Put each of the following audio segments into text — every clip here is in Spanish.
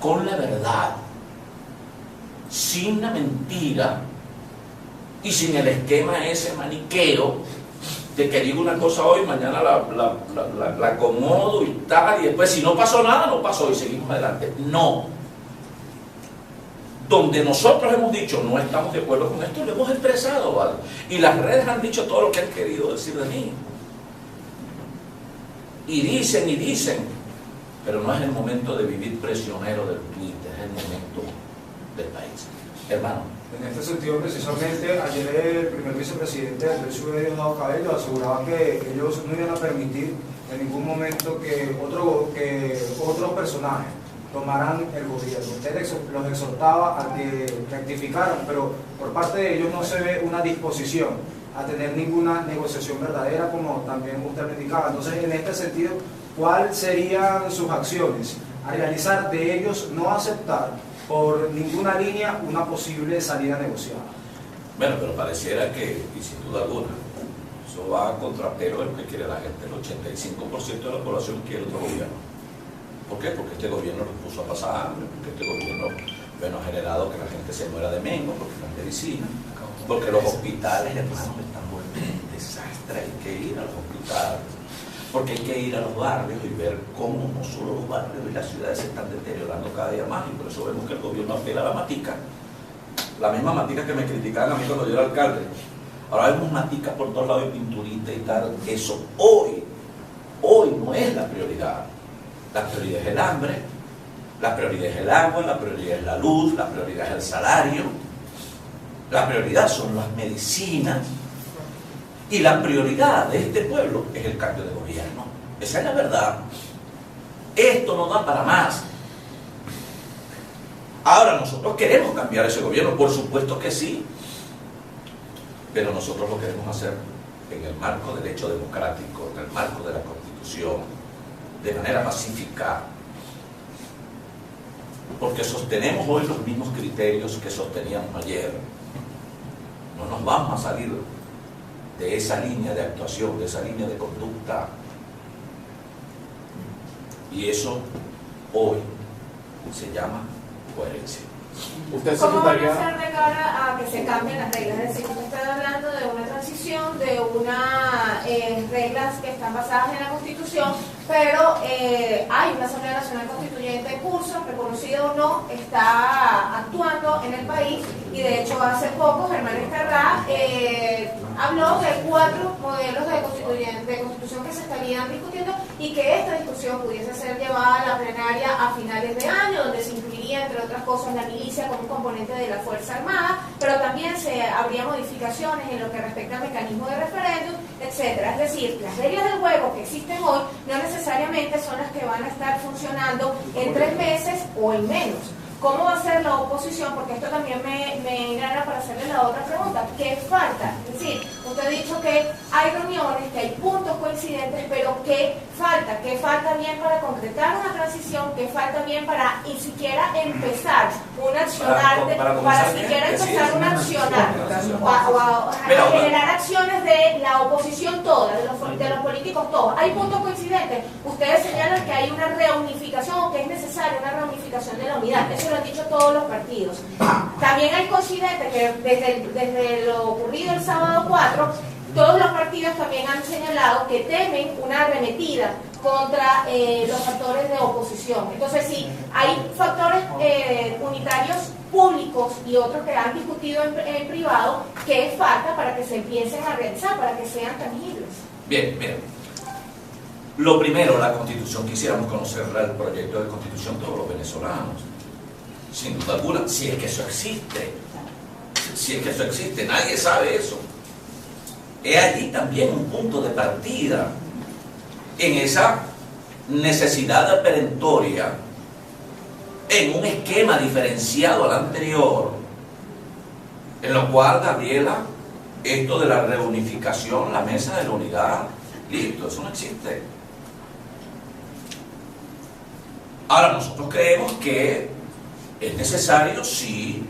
con la verdad, sin la mentira y sin el esquema ese maniqueo de que digo una cosa hoy, mañana la acomodo y tal, y después si no pasó nada, no pasó y seguimos adelante. No. Donde nosotros hemos dicho no estamos de acuerdo con esto, lo hemos expresado, ¿vale? Y las redes han dicho todo lo que han querido decir de mí. Y dicen, pero no es el momento de vivir prisionero del Twitter, es el momento del país. Hermano. En este sentido, precisamente, ayer el primer vicepresidente Andrés Uribe Diosdado Cabello aseguraba que ellos no iban a permitir en ningún momento que otros personajes tomaran el gobierno. Usted los exhortaba a que rectificaran, pero por parte de ellos no se ve una disposición a tener ninguna negociación verdadera, como también usted me indicaba. Entonces, en este sentido, ¿cuáles serían sus acciones a realizar de ellos no aceptar por ninguna línea una posible salida negociada? Bueno, pero pareciera que, y sin duda alguna, eso va a contrapelo de lo que quiere la gente. El 85% de la población quiere otro gobierno. ¿Por qué? Porque este gobierno nos puso a pasar hambre, porque este gobierno, bueno, ha generado que la gente se muera de mengo, porque no hay medicina, porque los hospitales, hermanos, están volviendo un desastre. Hay que ir a los hospitales, porque hay que ir a los barrios y ver cómo no solo los barrios y las ciudades se están deteriorando cada día más, y por eso vemos que el gobierno apela a la matica, la misma matica que me criticaban a mí cuando yo era alcalde. Ahora vemos maticas por todos lados y pinturita y tal. Eso hoy no es la prioridad. La prioridad es el hambre, la prioridad es el agua, la prioridad es la luz, la prioridad es el salario, la prioridad son las medicinas, y la prioridad de este pueblo es el cambio de gobierno. Esa es la verdad. Esto no da para más. Ahora, nosotros queremos cambiar ese gobierno, por supuesto que sí, pero nosotros lo queremos hacer en el marco del hecho democrático, en el marco de la Constitución, de manera pacífica, porque sostenemos hoy los mismos criterios que sosteníamos ayer. No nos vamos a salir de esa línea de actuación, de esa línea de conducta, y eso hoy se llama coherencia. ¿Cómo van a hacer de cara a que se cambien las reglas? Es decir, usted está hablando de una transición, de unas reglas que están basadas en la Constitución, pero hay una Asamblea Nacional Constituyente en curso, reconocida o no, está actuando en el país, y de hecho hace poco Germán Escarrá habló de 4 modelos de constitución que se estarían discutiendo, y que esta discusión pudiese ser llevada a la plenaria a finales de año, donde se incluiría, entre otras cosas, la milicia como un componente de la Fuerza Armada, pero también habría modificaciones en lo que respecta al mecanismo de referéndum, etcétera. Es decir, las reglas del juego que existen hoy no necesariamente son las que van a estar funcionando en 3 meses o en menos. ¿Cómo va a ser la oposición? Porque esto también me engrana para hacerle la otra pregunta. ¿Qué falta? Es decir, usted ha dicho que hay reuniones, que hay puntos coincidentes, pero ¿qué falta? ¿Qué falta bien para concretar una transición? ¿Qué falta bien para ni siquiera empezar un accionar, para siquiera empezar un accionar, o generar acciones de la oposición toda, de los políticos todos? Hay puntos coincidentes. Ustedes señalan que hay una reunificación, o que es necesaria una reunificación de la unidad. Eso lo han dicho todos los partidos. También hay coincidentes que desde lo ocurrido el sábado 4, todos los partidos también han señalado que temen una arremetida contra los factores de oposición. Entonces, sí, hay factores unitarios públicos y otros que han discutido en privado, que falta para que se empiecen a realizar, para que sean tangibles. Bien, miren. Lo primero, la Constitución, quisiéramos conocer el proyecto de Constitución todos los venezolanos. Sin duda alguna, si es que eso existe. Si es que eso existe, nadie sabe eso. Es allí también un punto de partida en esa necesidad perentoria, en un esquema diferenciado al anterior, en lo cual, Gabriela, esto de la reunificación, la mesa de la unidad, listo, eso no existe. Ahora, nosotros creemos que es necesario, sí,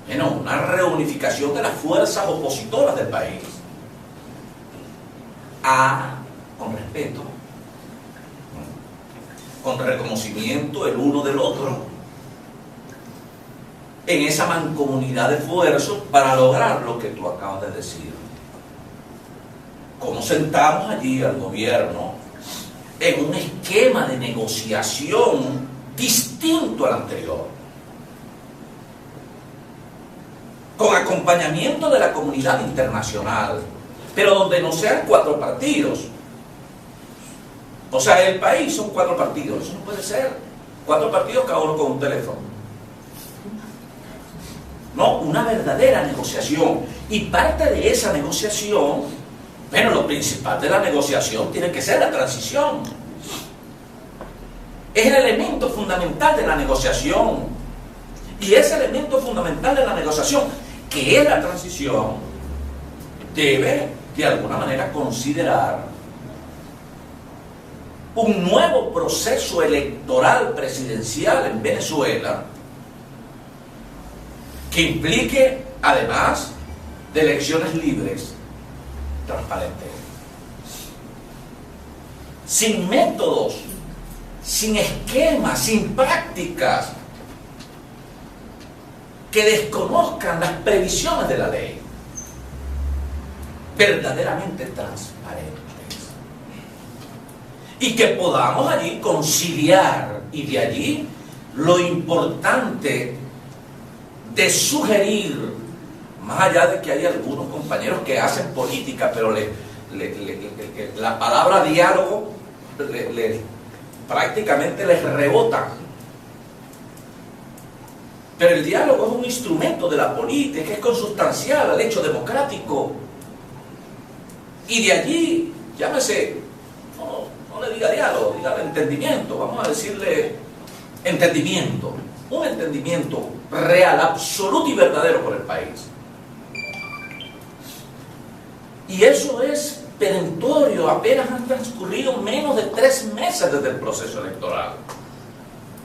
una reunificación de las fuerzas opositoras del país, con respeto, con reconocimiento el uno del otro, en esa mancomunidad de esfuerzos para lograr lo que tú acabas de decir. ¿Cómo sentamos allí al gobierno en un esquema de negociación distinto al anterior, con acompañamiento de la comunidad internacional, pero donde no sean 4 partidos? O sea, el país son 4 partidos, eso no puede ser. 4 partidos, cada uno con un teléfono. No, una verdadera negociación. Y parte de esa negociación, bueno, lo principal de la negociación tiene que ser la transición. Es el elemento fundamental de la negociación. Y ese elemento fundamental de la negociación, que es la transición, debe de alguna manera considerar un nuevo proceso electoral presidencial en Venezuela que implique, además de elecciones libres, transparentes, sin métodos, sin esquemas, sin prácticas que desconozcan las previsiones de la ley, verdaderamente transparentes, y que podamos allí conciliar, y de allí lo importante de sugerir, más allá de que hay algunos compañeros que hacen política, pero la palabra diálogo prácticamente les rebota. Pero el diálogo es un instrumento de la política, es consustancial al hecho democrático. Y de allí, llámese, no le diga diálogo, diga entendimiento, vamos a decirle entendimiento, un entendimiento real, absoluto y verdadero por el país. Y eso es perentorio, apenas han transcurrido menos de 3 meses desde el proceso electoral.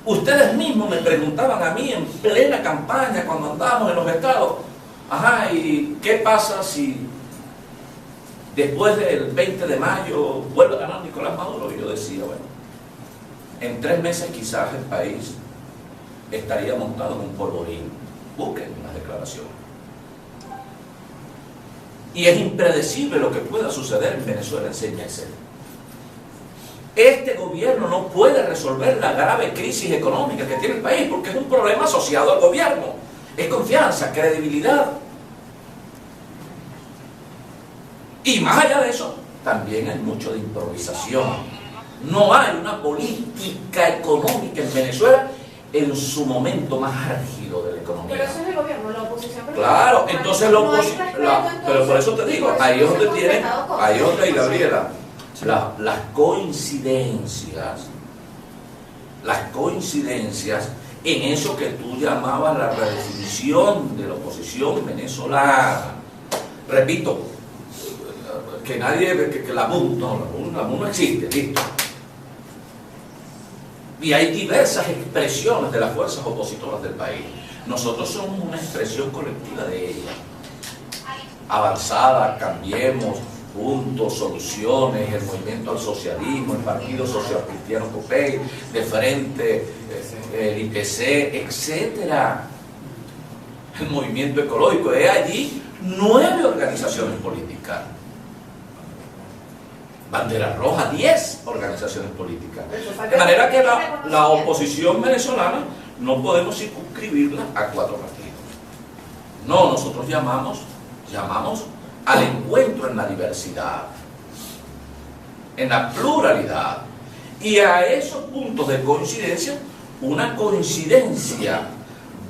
Ustedes mismos me preguntaban a mí en plena campaña, cuando andábamos en los estados, ajá, ¿y qué pasa si después del 20 de mayo vuelve a ganar Nicolás Maduro? Y yo decía, bueno, en 3 meses quizás el país estaría montado en un polvorín. Busquen una declaración. Y es impredecible lo que pueda suceder en Venezuela, enséñense. Este gobierno no puede resolver la grave crisis económica que tiene el país, porque es un problema asociado al gobierno. Es confianza, credibilidad. Y más allá de eso, también hay mucho de improvisación. No hay una política económica en Venezuela en su momento más álgido de la economía. Pero eso es el gobierno, la oposición. Claro, entonces la oposición, pero por eso te digo, ahí es donde tienen, ahí es donde hay, Gabriela, las coincidencias en eso que tú llamabas la redefinición de la oposición venezolana. Repito, que nadie, que la MUD no existe, listo. Y hay diversas expresiones de las fuerzas opositoras del país. Nosotros somos una expresión colectiva de ellas. Avanzada, Cambiemos, Juntos, Soluciones, el Movimiento al Socialismo, el Partido Social Cristiano COPEI, De Frente, el IPC, etcétera. El Movimiento Ecológico. Hay allí 9 organizaciones políticas. Bandera Roja, 10 organizaciones políticas. De manera que la oposición venezolana no podemos circunscribirla a 4 partidos. No, nosotros llamamos al encuentro en la diversidad, en la pluralidad, y a esos puntos de coincidencia, una coincidencia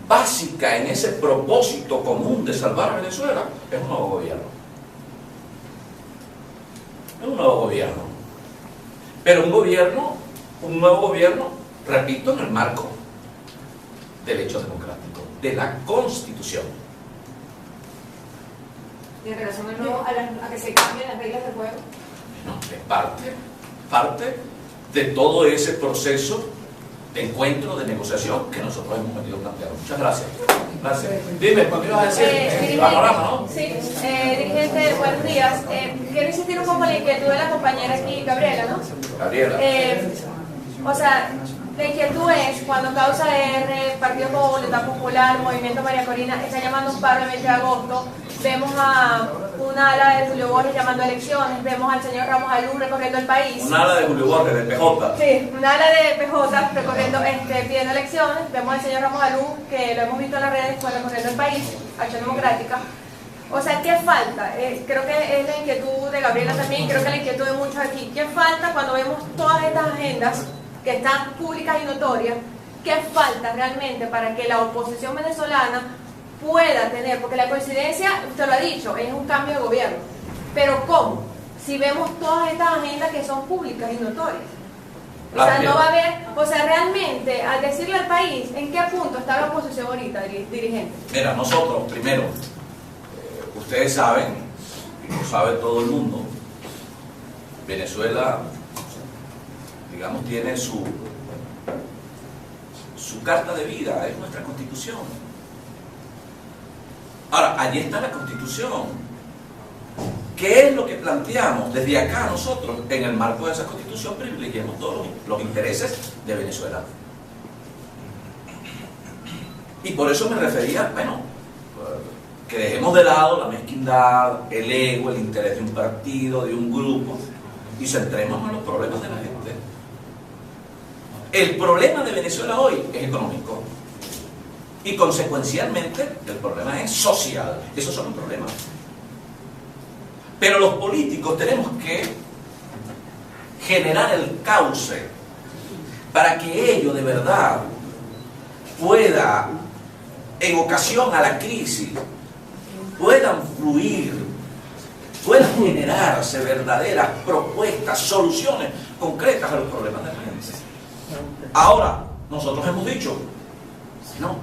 básica en ese propósito común de salvar a Venezuela, es un nuevo gobierno. Es un nuevo gobierno, pero un nuevo gobierno, repito, en el marco del hecho democrático, de la Constitución. ¿Y en relación al nuevo, a que se cambien las reglas del juego? No, es parte de todo ese proceso de encuentro, de negociación que nosotros hemos venido planteando. Muchas gracias. Gracias. Dime, ¿cuándo ibas a decir? Panorama, ¿no? Sí, dirigente, buenos días. Quiero insistir un poco en la inquietud de la compañera aquí, Gabriela, ¿no? Gabriela. O sea, la inquietud es cuando Causa R, Partido Voluntad Popular, Movimiento María Corina está llamando un paro el 20 de agosto, vemos a una ala de Julio Borges llamando a elecciones, vemos al señor Ramos Alú recorriendo el país. Un ala de Julio Borges, de PJ. Sí, un ala de PJ recorriendo, pidiendo elecciones, vemos al señor Ramos Alú, que lo hemos visto en las redes, pues recorriendo el país, Acción Democrática. O sea, ¿qué falta? Creo que es la inquietud de Gabriela también, creo que la inquietud de muchos aquí. ¿Qué falta cuando vemos todas estas agendas que están públicas y notorias? ¿Qué falta realmente para que la oposición venezolana pueda tener? Porque la coincidencia, usted lo ha dicho, es un cambio de gobierno. Pero ¿cómo? Si vemos todas estas agendas que son públicas y notorias. O sea, no va a haber, o sea, realmente, al decirle al país, ¿en qué punto está la oposición ahorita, dirigente? Mira, nosotros, primero, ustedes saben, y lo sabe todo el mundo, Venezuela, digamos, tiene su carta de vida, es nuestra Constitución. Ahora, allí está la Constitución. ¿Qué es lo que planteamos desde acá nosotros? En el marco de esa Constitución privilegiamos todos los intereses de Venezuela. Y por eso me refería, bueno, que dejemos de lado la mezquindad, el ego, el interés de un partido, de un grupo, y centremos en los problemas de la gente. El problema de Venezuela hoy es económico. Y consecuencialmente el problema es social. Esos son los problemas. Pero los políticos tenemos que generar el cauce para que ello de verdad pueda, en ocasión a la crisis, puedan fluir, puedan generarse verdaderas propuestas, soluciones concretas a los problemas de la gente. Ahora, nosotros hemos dicho, no,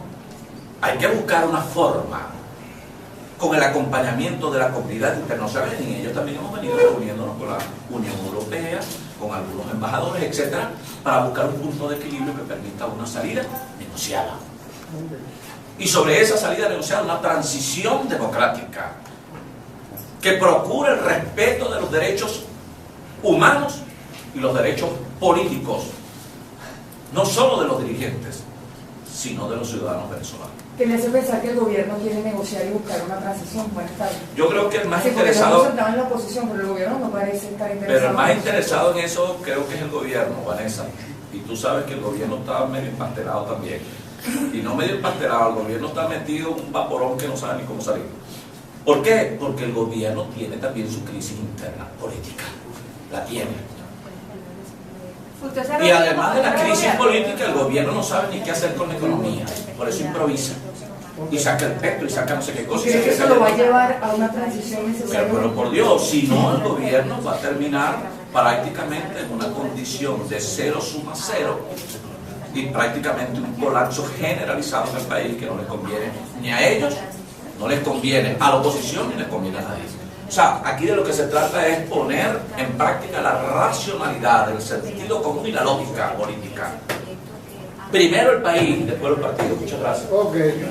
hay que buscar una forma con el acompañamiento de la comunidad internacional, y en ello también hemos venido reuniéndonos con la Unión Europea, con algunos embajadores, etcétera, para buscar un punto de equilibrio que permita una salida negociada. Y sobre esa salida negociada, una transición democrática que procure el respeto de los derechos humanos y los derechos políticos, no solo de los dirigentes, sino de los ciudadanos venezolanos. Que me hace pensar que el gobierno quiere negociar y buscar una transición. Buenas tardes. Yo creo que el más sí, interesado... Estamos sentados en la oposición, pero el gobierno no parece estar interesado. Pero el más interesado en eso creo que es el gobierno, Vanessa. Y tú sabes que el gobierno está medio empastelado también. Y no medio empastelado, el gobierno está metido en un vaporón que no sabe ni cómo salir. ¿Por qué? Porque el gobierno tiene también su crisis interna política. La tiene. Y además de la crisis política, el gobierno no sabe ni qué hacer con la economía. Por eso improvisa. Y saca el petróleo y saca no sé qué cosa. ¿Cree que eso lo va a llevar a una transición necesaria? Pero por Dios, si no, el gobierno va a terminar prácticamente en una condición de 0 suma 0 y prácticamente un colapso generalizado en el país que no les conviene ni a ellos, no les conviene a la oposición ni les conviene a nadie. O sea, aquí de lo que se trata es poner en práctica la racionalidad, el sentido común y la lógica política. Primero el país, después los partidos. Muchas gracias. Okay.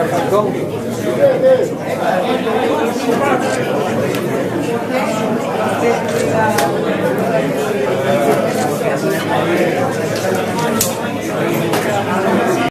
Falcón.